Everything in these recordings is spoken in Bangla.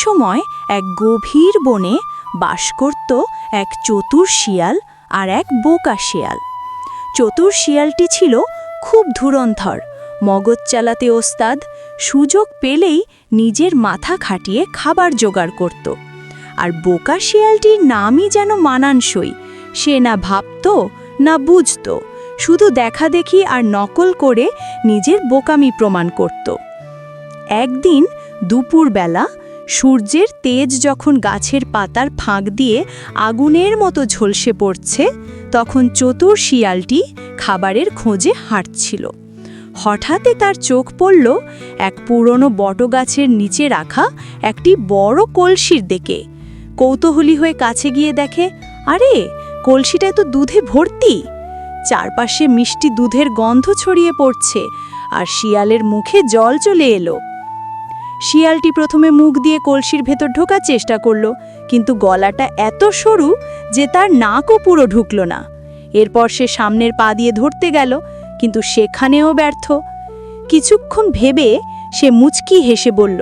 সময় এক গভীর বনে বাস করত এক চতুর শিয়াল আর এক বোকা শিয়াল। চতুর শিয়ালটি ছিল খুব ধুরন্ধর, মগজ চালাতে ওস্তাদ, সুযোগ পেলেই নিজের মাথা খাটিয়ে খাবার জোগাড় করত। আর বোকা শিয়ালটির নামই যেন মানানসই, সে না ভাবত না বুঝত, শুধু দেখাদেখি আর নকল করে নিজের বোকামি প্রমাণ করত। একদিন দুপুরবেলা সূর্যের তেজ যখন গাছের পাতার ফাঁক দিয়ে আগুনের মতো ঝলসে পড়ছে, তখন চতুর শিয়ালটি খাবারের খোঁজে হাঁটছিল। হঠাৎই তার চোখ পড়ল এক পুরনো বটগাছের নিচে রাখা একটি বড় কলসির দিকে। কৌতূহলী হয়ে কাছে গিয়ে দেখে, আরে কলসিটা তো দুধে ভর্তি। চারপাশে মিষ্টি দুধের গন্ধ ছড়িয়ে পড়ছে আর শিয়ালের মুখে জল চলে এলো। শিয়ালটি প্রথমে মুখ দিয়ে কলসির ভেতর ঢোকার চেষ্টা করল, কিন্তু গলাটা এত সরু যে তার নাকও পুরো ঢুকল না। এরপর সে সামনের পা দিয়ে ধরতে গেল, কিন্তু সেখানেও ব্যর্থ। কিছুক্ষণ ভেবে সে মুচকি হেসে বলল,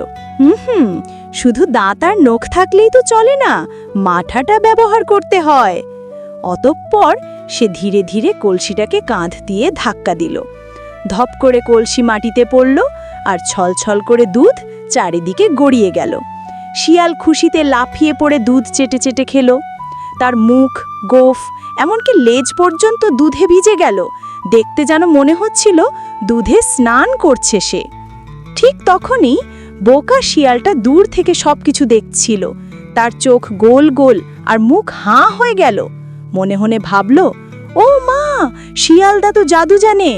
শুধু দাঁত আর নখ থাকলেই তো চলে না, মাথাটা ব্যবহার করতে হয়। অতঃপর সে ধীরে ধীরে কলসিটাকে কাঁধ দিয়ে ধাক্কা দিল। ধপ করে কলসি মাটিতে পড়ল আর ছলছল করে দুধ চারিদিকে গড়িয়ে গেল। শিয়াল খুশিতে লাফিয়ে পড়ে দুধ চেটে চেটে খেল। তার মুখ, গোফ, এমনকি লেজ পর্যন্ত দুধে ভিজে গেল। দেখতে যেন মনে হচ্ছিল দুধে স্নান করছে সে। ঠিক তখনই বোকা শিয়ালটা দূর থেকে সবকিছু দেখছিল। তার চোখ গোল গোল আর মুখ হাঁ হয়ে গেল। মনে মনে ভাবল, ও মা, শিয়ালদা তো জাদু জানে,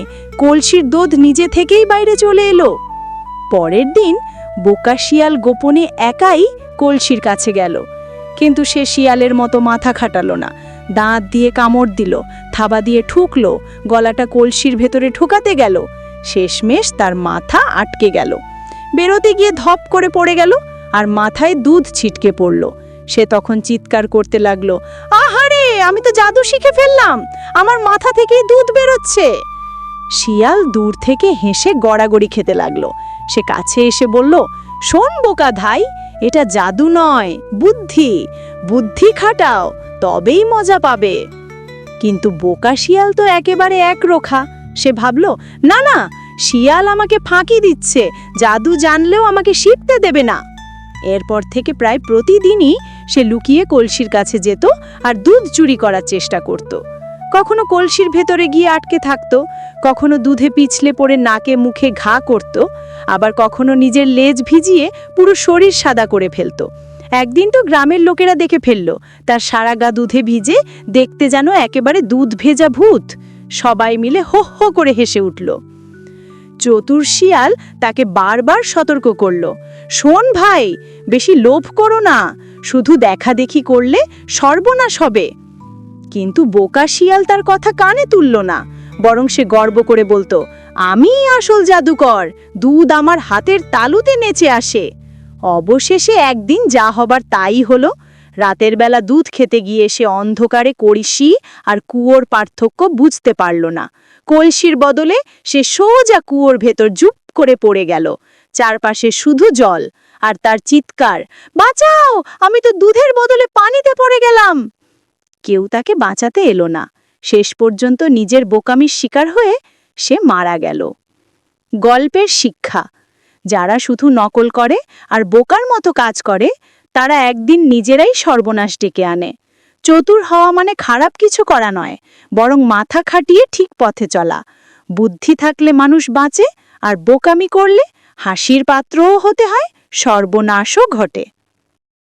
কলসির দুধ নিজে থেকেই বাইরে চলে এলো। পরের দিন বোকা শিয়াল গোপনে একাই কলসির কাছে গেল, কিন্তু সে শিয়ালের মতো মাথা খাটালো না। দাঁত দিয়ে কামড় দিল, থাবা দিয়ে ঠুকলো, গলাটা কলসির ভেতরে ঠুকাতে গেল। শেষমেশ তার মাথা আটকে গেল। বেরোতে গিয়ে ধপ করে পড়ে গেল আর মাথায় দুধ ছিটকে পড়ল। সে তখন চিৎকার করতে লাগলো, আহারে, আমি তো জাদু শিখে ফেললাম, আমার মাথা থেকেই দুধ বেরোচ্ছে। শিয়াল দূর থেকে হেসে গড়াগড়ি খেতে লাগলো। সে কাছে এসে বলল, শোন বোকা ধাই, এটা জাদু নয়, বুদ্ধি। বুদ্ধি খাটাও, তবেই মজা পাবে। কিন্তু বোকা শিয়াল তো একেবারে একরোখা। সে ভাবল, না না, শিয়াল আমাকে ফাঁকি দিচ্ছে, জাদু জানলেও আমাকে শিখতে দেবে না। এরপর থেকে প্রায় প্রতিদিনই সে লুকিয়ে কলসির কাছে যেত আর দুধ চুরি করার চেষ্টা করত। কখনো কলসির ভেতরে গিয়ে আটকে থাকত, কখনো দুধে পিছলে পড়ে নাকে মুখে ঘা করত, আবার কখনো নিজের লেজ ভিজিয়ে পুরো শরীর সাদা করে ফেলত। একদিন তো গ্রামের লোকেরা দেখে ফেলল তার সারা গা দুধে ভিজে, দেখতে যেন একেবারে দুধ ভেজা ভূত। সবাই মিলে হো হো করে হেসে উঠল। চতুর শিয়াল তাকে বারবার সতর্ক করল, শোন ভাই, বেশি লোভ করো না, শুধু দেখাদেখি করলে সর্বনাশ হবে। কিন্তু বোকা শিয়াল তার কথা কানে তুলল না, বরং সে গর্ব করে বলতো, আমিই আসল জাদুকর, দুধ আমার হাতের তালুতে নেচে আসে। অবশেষে একদিন যা হবার তাই হলো। রাতের বেলা দুধ খেতে গিয়ে সে অন্ধকারে কলসি আর কুয়োর পার্থক্য বুঝতে পারল না। কলসির বদলে সে সোজা কুয়োর ভেতর জুপ করে পড়ে গেল। চারপাশে শুধু জল আর তার চিৎকার, বাঁচাও, আমি তো দুধের বদলে পানিতে পড়ে গেলাম। কেউ তাকে বাঁচাতে এলো না। শেষ পর্যন্ত নিজের বোকামির শিকার হয়ে সে মারা গেল। গল্পের শিক্ষা, যারা শুধু নকল করে আর বোকার মতো কাজ করে, তারা একদিন নিজেরাই সর্বনাশ ডেকে আনে। চতুর হওয়া মানে খারাপ কিছু করা নয়, বরং মাথা খাটিয়ে ঠিক পথে চলা। বুদ্ধি থাকলে মানুষ বাঁচে, আর বোকামি করলে হাসির পাত্রও হতে হয়, সর্বনাশও ঘটে।